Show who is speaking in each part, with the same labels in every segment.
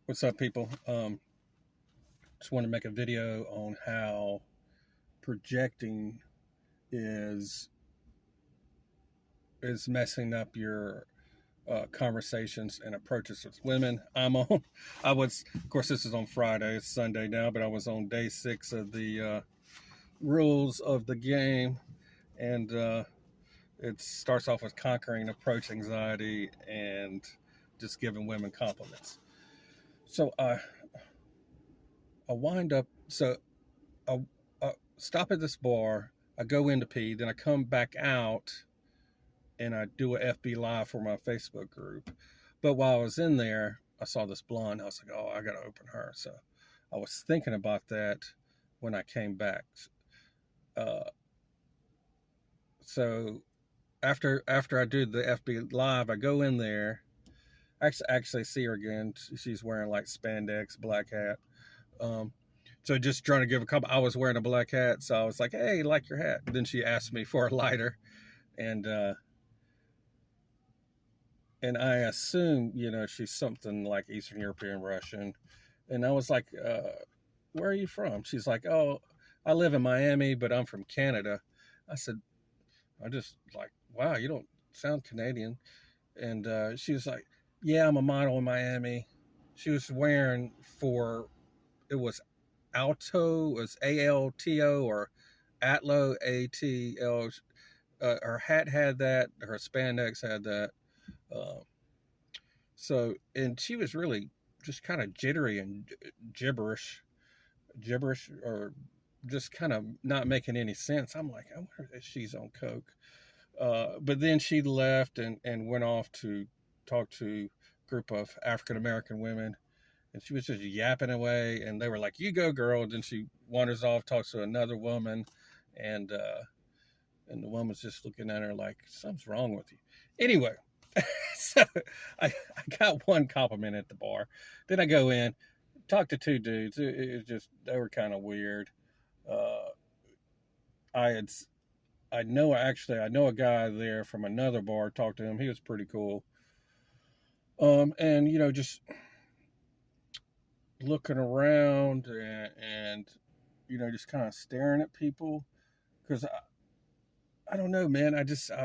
Speaker 1: What's up, people? Just want to make a video on how projecting is messing up your conversations and approaches with women. I was, of course, this is on Friday. It's Sunday now, but I was on day 6 of the rules of the game, and it starts off with conquering approach anxiety and just giving women compliments. So I wind up. I stop at this bar. I go in to pee. Then I come back out and I do a FB Live for my Facebook group. But while I was in there, I saw this blonde. I was like, oh, I got to open her. So I was thinking about that when I came back. Uh, so after I do the FB Live, I go in there. Actually see her again. She's wearing like spandex, black hat. So just trying to give a couple. I was wearing a black hat, so I was like, "Hey, like your hat." Then she asked me for a lighter, and I assume she's something like Eastern European Russian, and I was like, "Where are you from?" She's like, "Oh, I live in Miami, but I'm from Canada." I said, "I just like, wow, you don't sound Canadian," and she was like, "Yeah, I'm a model in Miami." She was wearing it was Alto, was ALTO, or Atlo ATL. Her hat had that. Her spandex had that. Uh, and she was really just kind of jittery and gibberish, or just kind of not making any sense. I'm like, I wonder if she's on coke. But then she left and went off to talk to a group of African American women, and she was just yapping away, and they were like, "You go, girl." And then she wanders off, talks to another woman, and the woman's just looking at her like, "Something's wrong with you." Anyway, so I got one compliment at the bar. Then I go in, talk to two dudes. It just, they were kind of weird. Uh, I had I know a guy there from another bar. Talked to him. He was pretty cool. And just looking around and just kind of staring at people, because I don't know, man.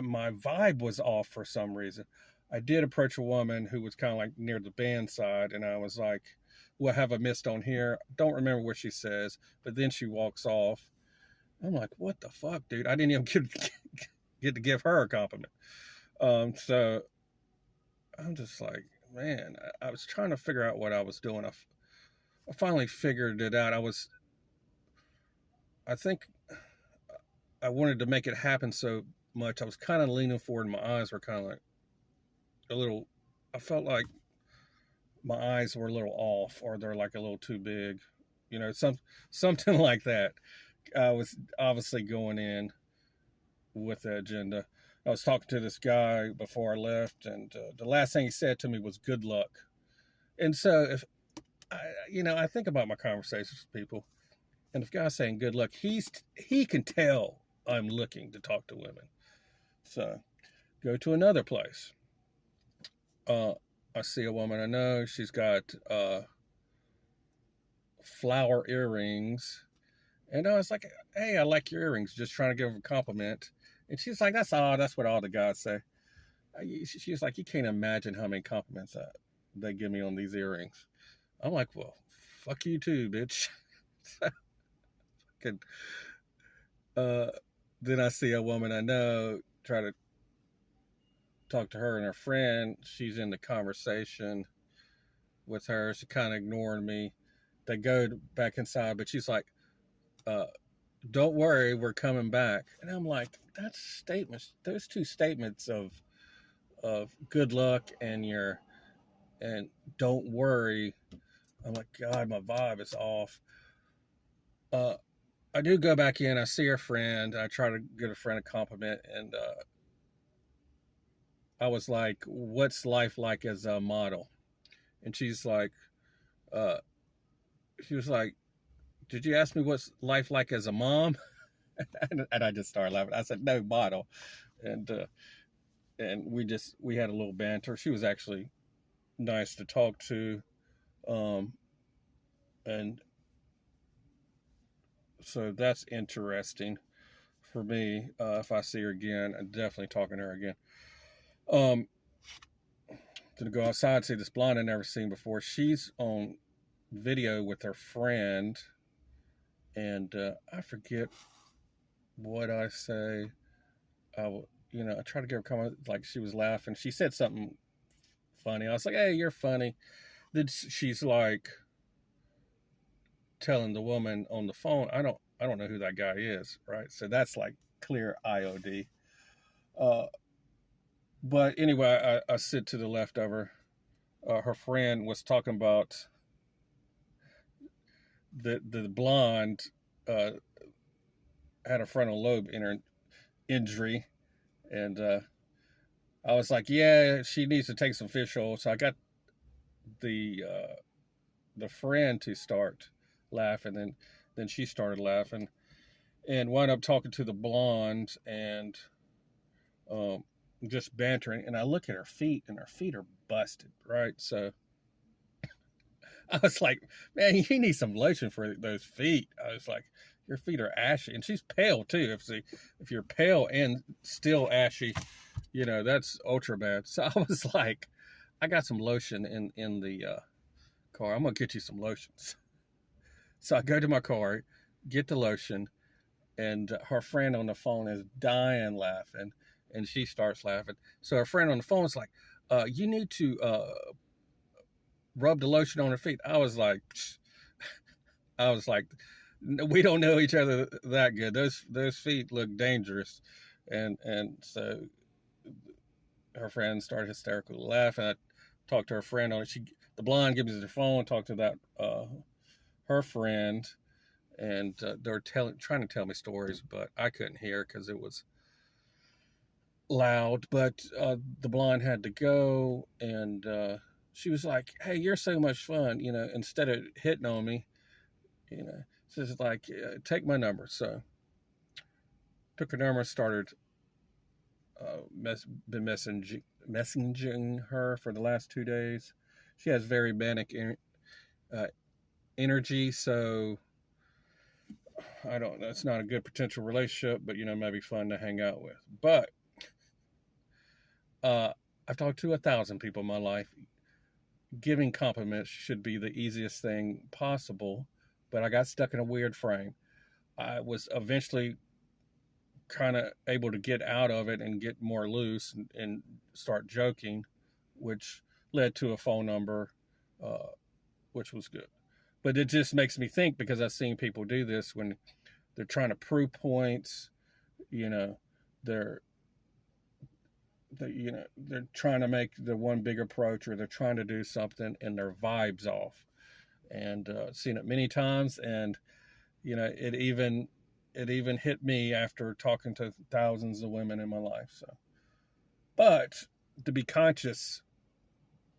Speaker 1: My vibe was off for some reason. I did approach a woman who was kind of like near the band side, and I was like, "What have I missed on here?" Don't remember what she says, but then she walks off. I'm like, "What the fuck, dude?" I didn't even get to give her a compliment. So I'm just like, man, I was trying to figure out what I was doing. I finally figured it out. I think I wanted to make it happen so much. I was kind of leaning forward, and my eyes were kind of like a little. I felt like my eyes were a little off, or they're like a little too big, something like that. I was obviously going in with the agenda. I was talking to this guy before I left, and the last thing he said to me was "good luck." And so, if I think about my conversations with people, and if guy's saying "good luck," he can tell I'm looking to talk to women. So, go to another place. I see a woman I know. She's got flower earrings, and I was like, "Hey, I like your earrings." Just trying to give her a compliment, and she's like, "That's odd. That's what all the guys say." She's like, "You can't imagine how many compliments they give me on these earrings." I'm like, "Well, fuck you too, bitch." uh, then I see a woman I know, try to talk to her and her friend. She's in the conversation with her. She kind of ignoring me. They go back inside, but she's like, uh, "Don't worry, we're coming back." And I'm like, that's statements. Those two statements of good luck and don't worry. I'm like, God, my vibe is off. Uh, I do go back in. I see her friend. I try to get a friend a compliment, and I was like, "What's life like as a model?" And uh, she was like, "Did you ask me what's life like as a mom?" And I just started laughing. I said, "No, model." And we had a little banter. She was actually nice to talk to. Um, and so that's interesting for me. If I see her again, I'm definitely talking to her again. Um, to go outside and see this blonde I never seen before. She's on video with her friend, and I forget what I say. I tried to give her a comment like she was laughing. She said something funny. I was like, "Hey, you're funny." Then she's like telling the woman on the phone, "I don't know who that guy is," right? So that's like clear IOD. Uh, but anyway, I sit to the left of her. Her friend was talking about the blonde uh, had a frontal lobe injury, and I was like, "Yeah, she needs to take some fish oil." So I got the friend to start laughing, and then she started laughing, and wound up talking to the blonde and um, just bantering. And I look at her feet, and her feet are busted, right? So I was like, "Man, you need some lotion for those feet." I was like, "Your feet are ashy," and she's pale too. If you're pale and still ashy, that's ultra bad. So I was like, "I got some lotion in the car. I'm gonna get you some lotions." So I go to my car, get the lotion, and her friend on the phone is dying laughing, and she starts laughing. So her friend on the phone is like, "You need to rub the lotion on her feet." I was like, we don't know each other that good. Those feet look dangerous, and so her friend started hysterically laughing. I talked to her friend on it. The blonde gives me the phone, talked to that her friend, and they're trying to tell me stories, but I couldn't hear because it was loud. But the blonde had to go, and she was like, "Hey, you're so much fun," instead of hitting on me, so it's like, take my number. So took her number, started been messaging her for the last 2 days. She has very manic uh, energy, so I don't know. It's not a good potential relationship, but maybe fun to hang out with. But uh, I've talked to 1,000 people in my life. Giving compliments should be the easiest thing possible, but I got stuck in a weird frame. I was eventually kind of able to get out of it and get more loose and start joking, which led to a phone number, uh, which was good. But it just makes me think because I've seen people do this when they're trying to prove points. You know, they're they're trying to make the one big approach, or they're trying to do something, and their vibes off. And seen it many times, and it even hit me after talking to thousands of women in my life. So, but to be conscious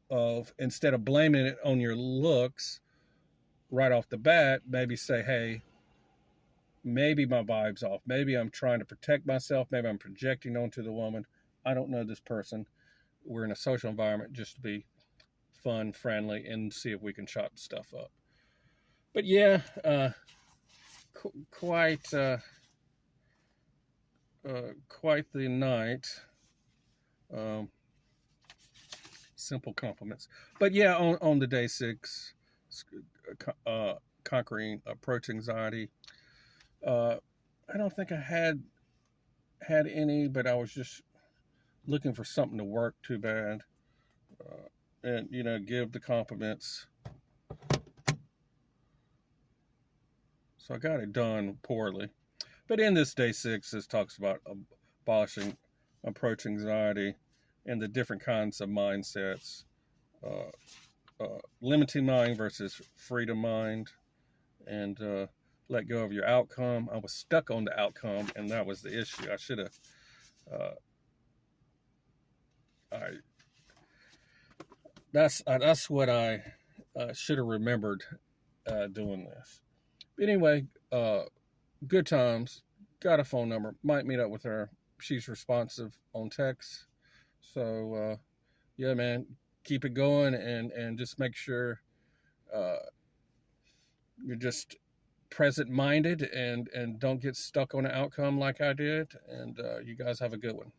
Speaker 1: of, instead of blaming it on your looks right off the bat, maybe say, "Hey, maybe my vibe's off. Maybe I'm trying to protect myself. Maybe I'm projecting onto the woman. I don't know this person. We're in a social environment just to be fun, friendly, and see if we can chop stuff up." But yeah, quite quite the night. Um, Simple compliments. But yeah, on the day 6, conquering approach anxiety. Uh, I don't think I had any, but I was just looking for something to work too bad, and give the compliments. So I got it done poorly. But in this day 6, this talks about abolishing approach anxiety and the different kinds of mindsets. Uh, Limiting mind versus freedom mind, and let go of your outcome. I was stuck on the outcome, and that was the issue. I should have. I that's what I should have remembered doing this. But anyway, good times. Got a phone number. Might meet up with her. She's responsive on text. So yeah, man, keep it going, and just make sure uh, you're just present minded and don't get stuck on an outcome like I did. And you guys have a good one.